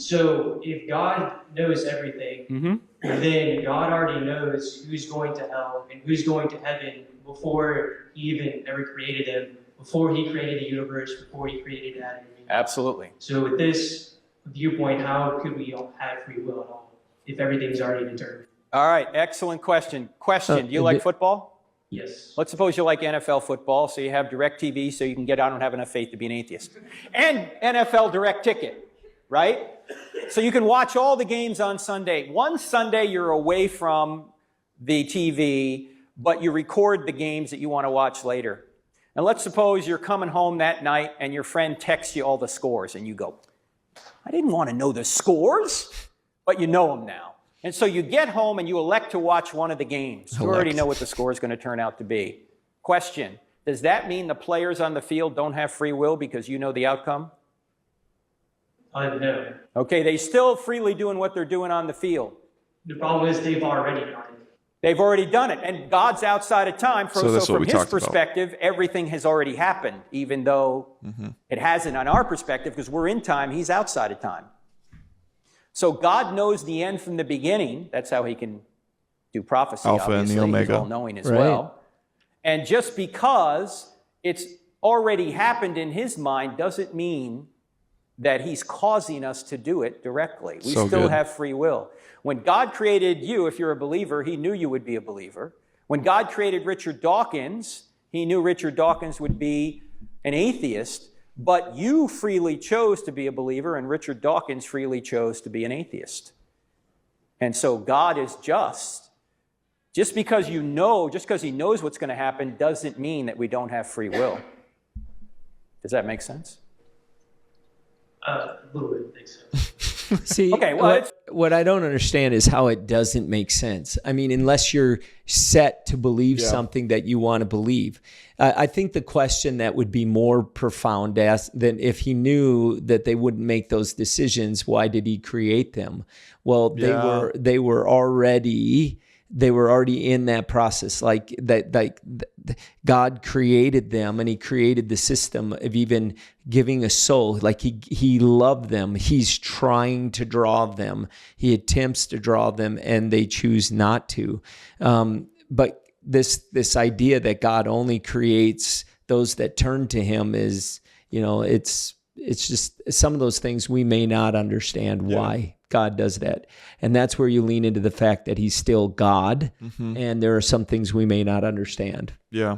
So if God knows everything, then God already knows who's going to hell and who's going to heaven before he even ever created them, before he created the universe, before he created Adam and Eve. Absolutely. So with this viewpoint, how could we all have free will at all if everything's already determined? All right, excellent question. Do you like football? Yes. Let's suppose you like NFL football, so you have DirecTV so you can get I don't have enough faith to be an atheist. And NFL Direct Ticket, right? So you can watch all the games on Sunday. One Sunday you're away from the TV, but you record the games that you want to watch later. And let's suppose you're coming home that night and your friend texts you all the scores and you go, I didn't want to know the scores, but you know them now. And so you get home and you elect to watch one of the games. You already know what the score is going to turn out to be. Question, does that mean the players on the field don't have free will because you know the outcome? No. Okay, they still freely doing what they're doing on the field. The problem is they've already done it. They've already done it, and God's outside of time. So from his perspective, everything has already happened, even though it hasn't on our perspective, because we're in time, he's outside of time. So God knows the end from the beginning. That's how he can do prophecy, Alpha and the Omega. He's all-knowing as well. And just because it's already happened in his mind doesn't mean that he's causing us to do it directly. We still have free will. When God created you, if you're a believer, he knew you would be a believer. When God created Richard Dawkins, he knew Richard Dawkins would be an atheist, but you freely chose to be a believer, and Richard Dawkins freely chose to be an atheist. And so God is just. Just because you know, just because he knows what's going to happen doesn't mean that we don't have free will. Does that make sense? A little bit makes sense. See, okay, well, what I don't understand is how it doesn't make sense. I mean, unless you're set to believe something that you want to believe. I think the question that would be more profound than if he knew that they wouldn't make those decisions, why did he create them? Well, they were already in that process, like God created them, and he created the system of even giving a soul. Like he loved them. He's trying to draw them. He attempts to draw them, and they choose not to. But this idea that God only creates those that turn to him is, it's just some of those things we may not understand why God does that. And that's where you lean into the fact that he's still God, and there are some things we may not understand. Yeah.